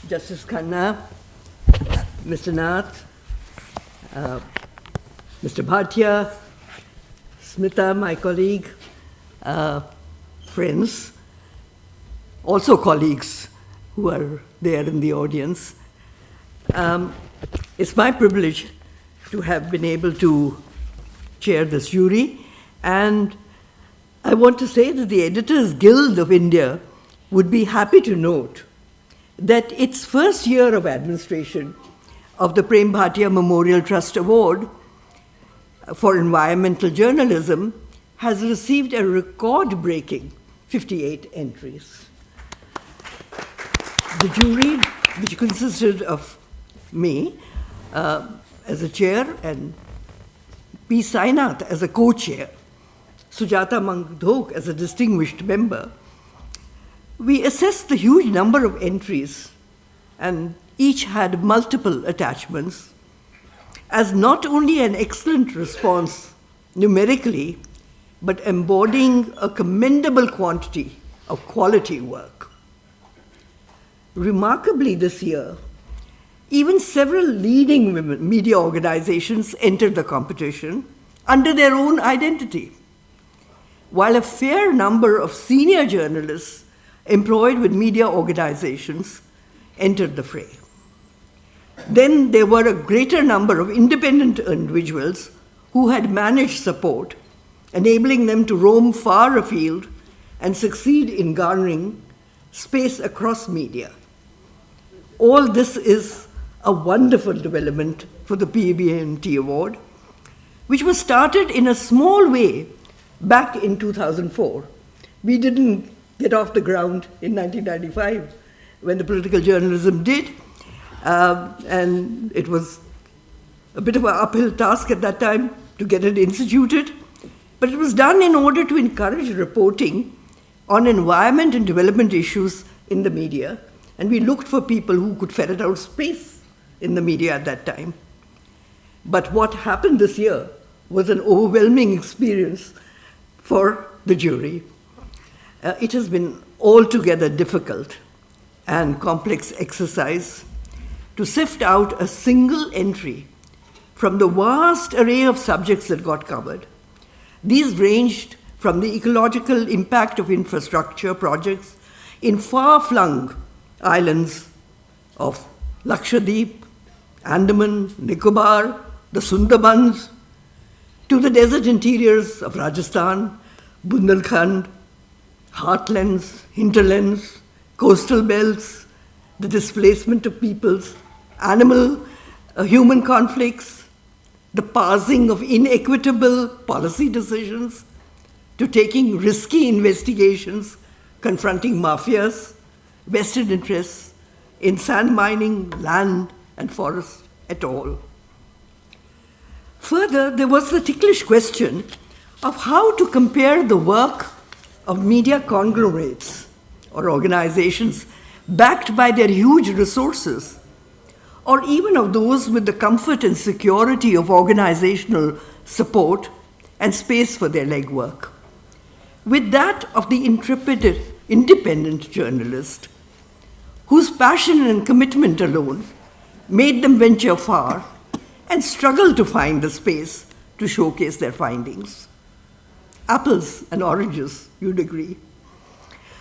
Justice Khanna, Mr. Nath, Mr. Bhatia, Smita, my colleague, friends, also colleagues who are there in the audience. It's my privilege to have been able to chair this jury, and I want to say that the Editors Guild of India would be happy to note that its first year of administration of the Prem Bhatia Memorial Trust Award for Environmental Journalism has received a record-breaking 58 entries. The jury, which consisted of me as a chair and P. Sainath as a co-chair, Sujata Mangdhok as a distinguished member, we assessed the huge number of entries, and each had multiple attachments, as not only an excellent response numerically, but embodying a commendable quantity of quality work. Remarkably this year, even several leading media organizations entered the competition under their own identity, while a fair number of senior journalists employed with media organizations entered the fray. Then there were a greater number of independent individuals who had managed support, enabling them to roam far afield and succeed in garnering space across media. All this is a wonderful development for the PBNT Award, which was started in a small way back in 2004. We didn't get off the ground in 1995 when the political journalism did, and it was a bit of an uphill task at that time to get it instituted, but it was done in order to encourage reporting on environment and development issues in the media, and we looked for people who could ferret out space in the media at that time. But what happened this year was an overwhelming experience for the jury. It has been altogether difficult and complex exercise to sift out a single entry from the vast array of subjects that got covered. These ranged from the ecological impact of infrastructure projects in far-flung islands of Lakshadweep, Andaman, Nicobar, the Sundarbans, to the desert interiors of Rajasthan, Bundelkhand, heartlands, hinterlands, coastal belts, the displacement of peoples, human conflicts, the parsing of inequitable policy decisions, to taking risky investigations, confronting mafias, vested interests in sand mining, land, and forest at all. Further, there was the ticklish question of how to compare the work of media conglomerates or organizations backed by their huge resources, or even of those with the comfort and security of organizational support and space for their legwork, with that of the intrepid independent journalist, whose passion and commitment alone made them venture far and struggle to find the space to showcase their findings. Apples and oranges, you'd agree.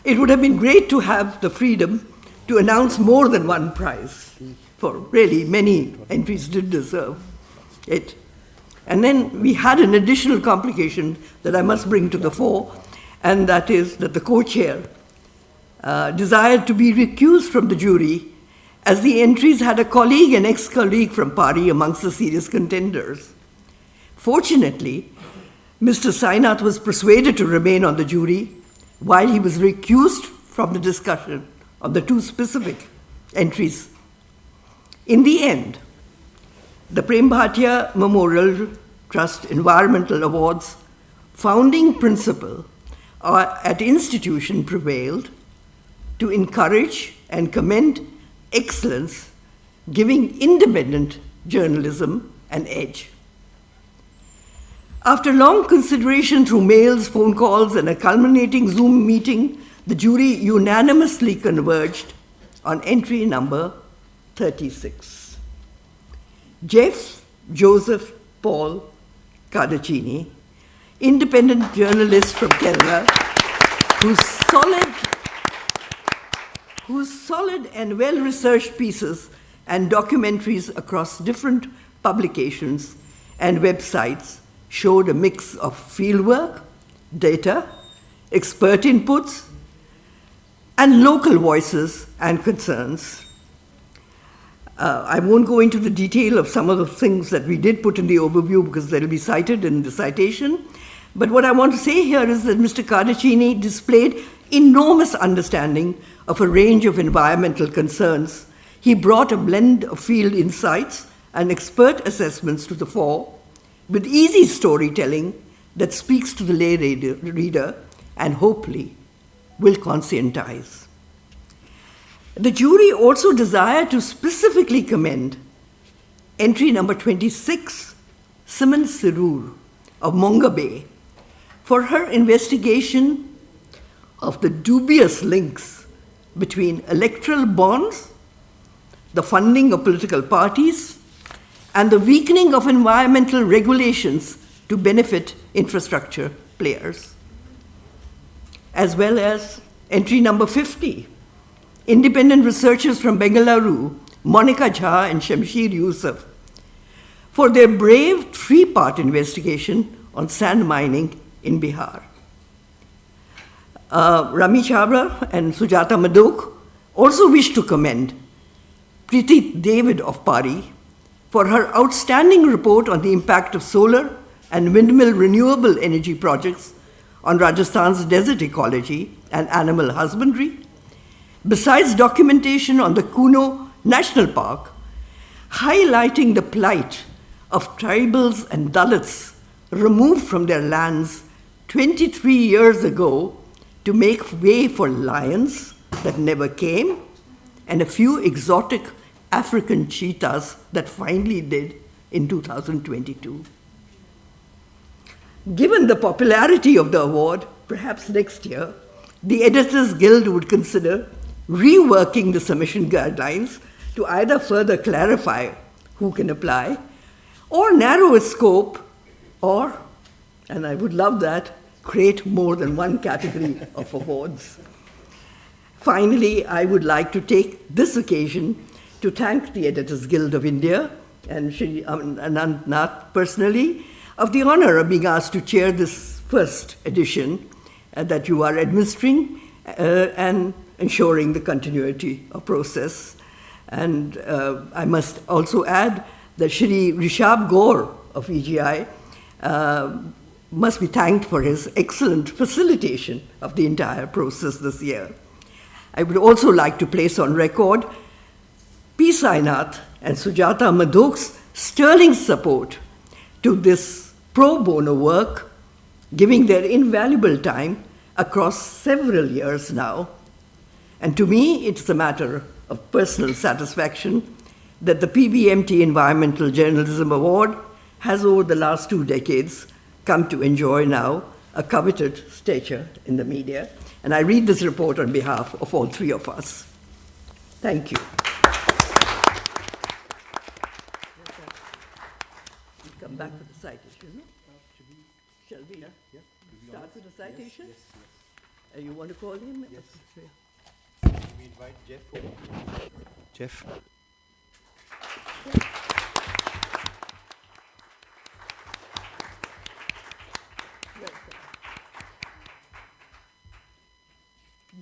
It would have been great to have the freedom to announce more than one prize, for really many entries did deserve it. And then we had an additional complication that I must bring to the fore, and that is that the co-chair desired to be recused from the jury as the entries had a colleague and ex-colleague from Pari amongst the serious contenders. Fortunately, Mr. Sainath was persuaded to remain on the jury while he was recused from the discussion of the two specific entries. In the end, the Prem Bhatia Memorial Trust Environmental Awards founding principle at institution prevailed to encourage and commend excellence, giving independent journalism an edge. After long consideration through mails, phone calls, and a culminating Zoom meeting, the jury unanimously converged on entry number 36. Jeff Joseph Paul Cardacini, independent journalist from Kerala, whose solid and well-researched pieces and documentaries across different publications and websites showed a mix of fieldwork, data, expert inputs, and local voices and concerns. I won't go into the detail of some of the things that we did put in the overview because they'll be cited in the citation. But what I want to say here is that Mr. Cardacini displayed enormous understanding of a range of environmental concerns. He brought a blend of field insights and expert assessments to the fore with easy storytelling that speaks to the lay reader and hopefully will conscientize. The jury also desired to specifically commend entry number 26, Simon Sirur of Monga Bay, for her investigation of the dubious links between electoral bonds, the funding of political parties, and the weakening of environmental regulations to benefit infrastructure players. As well as entry number 50, independent researchers from Bengaluru, Monica Jha and Shamsheer Yusuf, for their brave three-part investigation on sand mining in Bihar. Rami Chabra and Sujata Madok also wish to commend Preeti David of Pari for her outstanding report on the impact of solar and windmill renewable energy projects on Rajasthan's desert ecology and animal husbandry, besides documentation on the Kuno National Park, highlighting the plight of tribals and Dalits removed from their lands 23 years ago to make way for lions that never came, and a few exotic African cheetahs that finally did in 2022. Given the popularity of the award, perhaps next year, the Editors Guild would consider reworking the submission guidelines to either further clarify who can apply, or narrow its scope, or, and I would love that, create more than one category of awards. Finally, I would like to take this occasion to thank the Editors Guild of India and Shri Anant Nath personally of the honor of being asked to chair this first edition that you are administering and ensuring the continuity of process. And I must also add that Shri Rishab Gaur of EGI must be thanked for his excellent facilitation of the entire process this year. I would also like to place on record P. Sainath and Sujata Madok's sterling support to this pro bono work, giving their invaluable time across several years now. And to me, it's a matter of personal satisfaction that the PBMT Environmental Journalism Award has, over the last 2 decades, come to enjoy now a coveted stature in the media. And I read this report on behalf of all three of us. Thank you. We'll come back for the citation. No? Shall we start with the citation? Yes. You want to call him? Yes. Can we invite Jeff over? Jeff.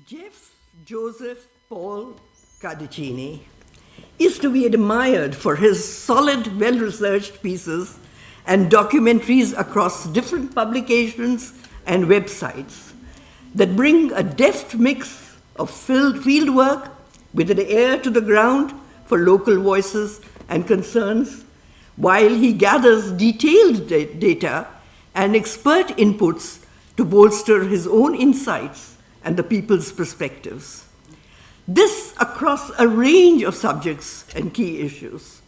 Jeff Joseph Paul Cardacini is to be admired for his solid, well-researched pieces and documentaries across different publications and websites that bring a deft mix of field work with an ear to the ground for local voices and concerns, while he gathers detailed data and expert inputs to bolster his own insights and the people's perspectives. This across a range of subjects and key issues.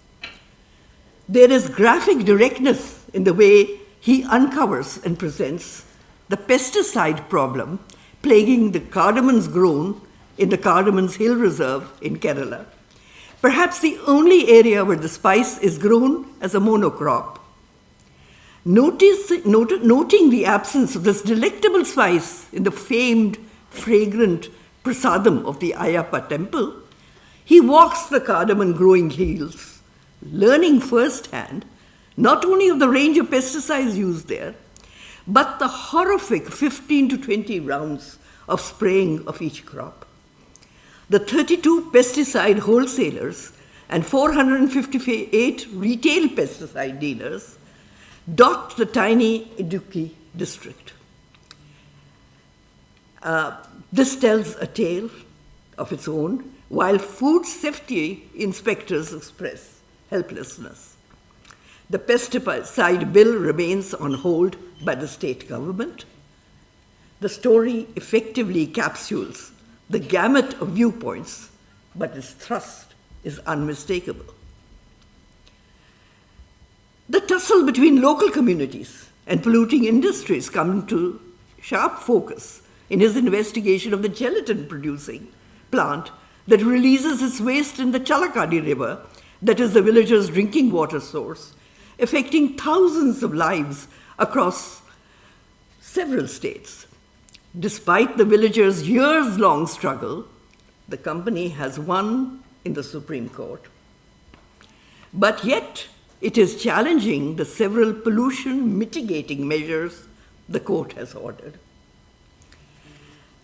There is graphic directness in the way he uncovers and presents the pesticide problem plaguing the cardamon's grown in the Cardamon's Hill Reserve in Kerala, perhaps the only area where the spice is grown as a monocrop. Noting the absence of this delectable spice in the famed, fragrant prasadam of the Ayappa temple, he walks the cardamom growing hills, learning firsthand not only of the range of pesticides used there, but the horrific 15 to 20 rounds of spraying of each crop. The 32 pesticide wholesalers and 458 retail pesticide dealers dot the tiny Idukki district. This tells a tale of its own, while food safety inspectors express helplessness. The pesticide bill remains on hold by the state government. The story effectively capsules the gamut of viewpoints, but its thrust is unmistakable. The tussle between local communities and polluting industries come into sharp focus in his investigation of the gelatin-producing plant that releases its waste in the Chalakadi River, that is the villagers' drinking water source, affecting thousands of lives across several states. Despite the villagers' years-long struggle, the company has won in the Supreme Court. But yet, it is challenging the several pollution mitigating measures the court has ordered.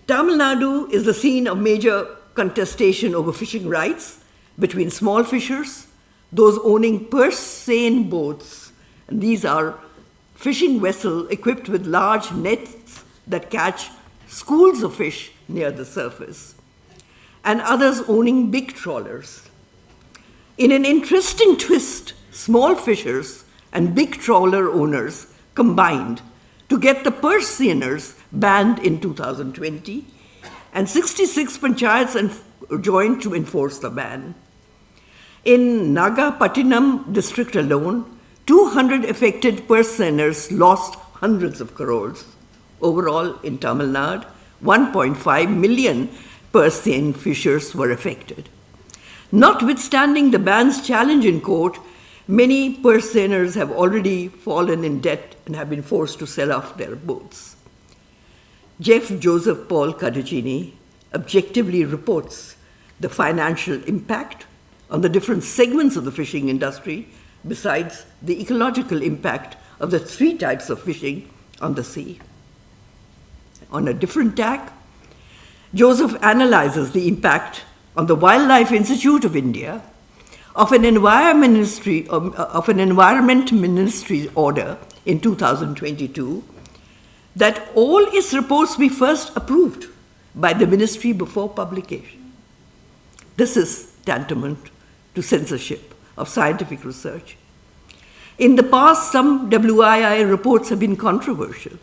Tamil Nadu is the scene of major contestation over fishing rights between small fishers, those owning purse seine boats, and these are fishing vessels equipped with large nets that catch schools of fish near the surface, and others owning big trawlers. In an interesting twist, small fishers and big trawler owners combined to get the purse seiners banned in 2020, and 66 panchayats joined to enforce the ban. In Nagapattinam district alone, 200 affected purse seiners lost hundreds of crores. Overall, in Tamil Nadu, 1.5 million purse seine fishers were affected. Notwithstanding the ban's challenge in court, many purse seiners have already fallen in debt and have been forced to sell off their boats. Jeff Joseph Paul Cadicini objectively reports the financial impact on the different segments of the fishing industry, besides the ecological impact of the three types of fishing on the sea. On a different tack, Joseph analyzes the impact on the Wildlife Institute of India of an environment ministry order in 2022 that all its reports be first approved by the ministry before publication. This is tantamount to censorship of scientific research. In the past, some WII reports have been controversial.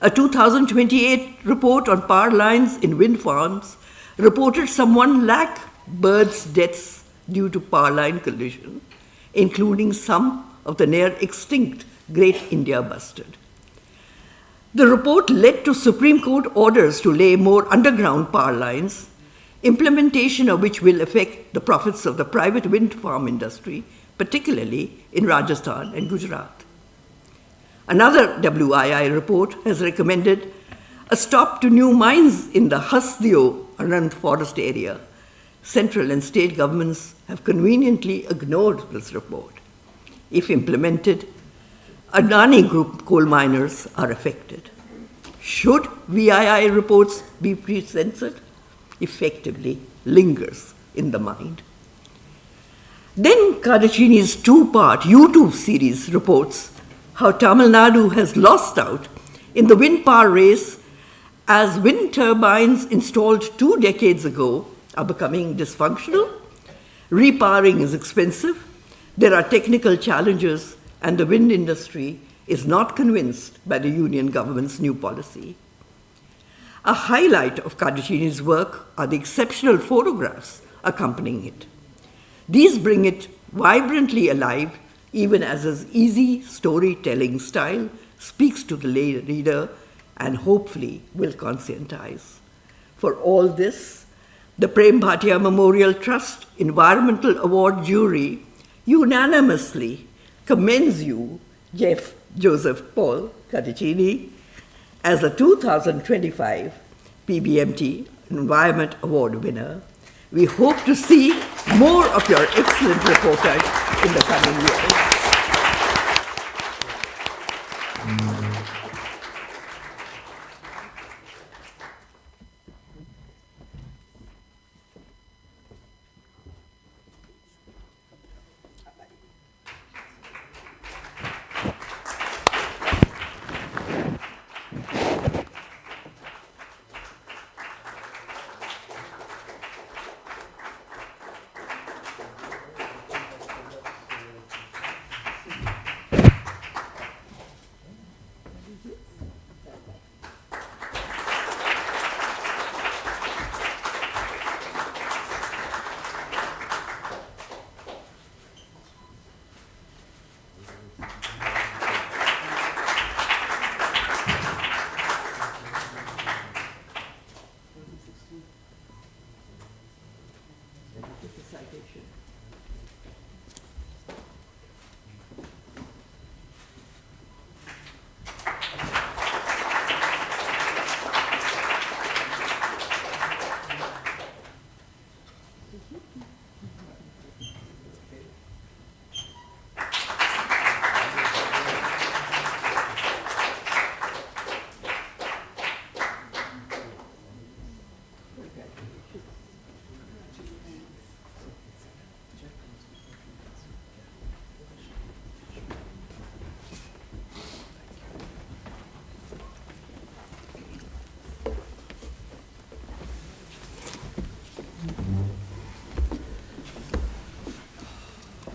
A 2028 report on power lines in wind farms reported some 1 lakh birds' deaths due to power line collision, including some of the near extinct great India bustard. The report led to Supreme Court orders to lay more underground power lines, implementation of which will affect the profits of the private wind farm industry, particularly in Rajasthan and Gujarat. Another WII report has recommended a stop to new mines in the Hasdeo Anand forest area. Central and state governments have conveniently ignored this report. If implemented, Adani Group coal miners are affected. Should VII reports be pre-censored? Effectively lingers in the mind. Then Cadicini's two-part YouTube series reports how Tamil Nadu has lost out in the wind power race as wind turbines installed 2 decades ago are becoming dysfunctional. Repowering is expensive, there are technical challenges, and the wind industry is not convinced by the union government's new policy. A highlight of Cadicini's work are the exceptional photographs accompanying it. These bring it vibrantly alive, even as his easy storytelling style speaks to the lay reader and hopefully will conscientize. For all this, The Prem Bhatia Memorial Trust Environmental Award jury unanimously commends you, Jeff Joseph Paul Catticini, as a 2025 PBMT Environment Award winner. We hope to see more of your excellent reportage in the coming years.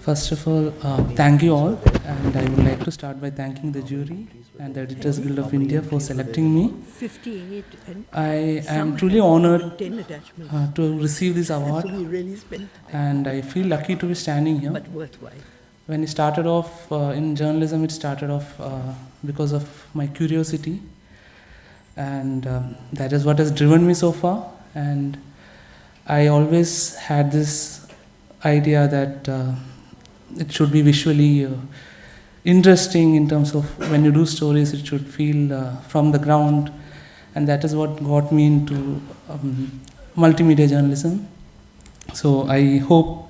First of all, thank you all, and I would like to start by thanking the jury and the Editors Guild of India for selecting me. 58 and I am truly honored 10 attachments. to receive this award, So we really spent, and I feel lucky to be standing here. but worthwhile. When it started off in journalism, it started off because of my curiosity, and that is what has driven me so far. And I always had this idea that it should be visually interesting in terms of when you do stories, it should feel from the ground, and that is what got me into multimedia journalism. So I hope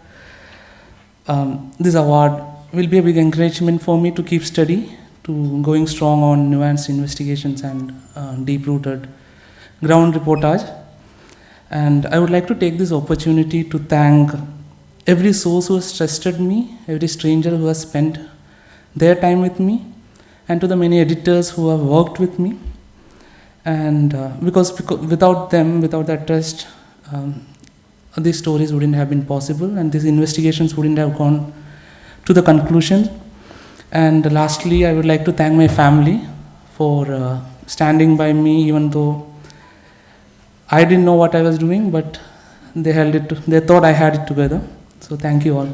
this award will be a big encouragement for me to keep steady, to going strong on nuanced investigations and deep-rooted ground reportage. And I would like to take this opportunity to thank every source who has trusted me, every stranger who has spent their time with me, and to the many editors who have worked with me. And because without them, without that trust, these stories wouldn't have been possible, and these investigations wouldn't have gone to the conclusion. And lastly, I would like to thank my family for standing by me, even though I didn't know what I was doing, but they held it. They thought I had it together. So thank you all.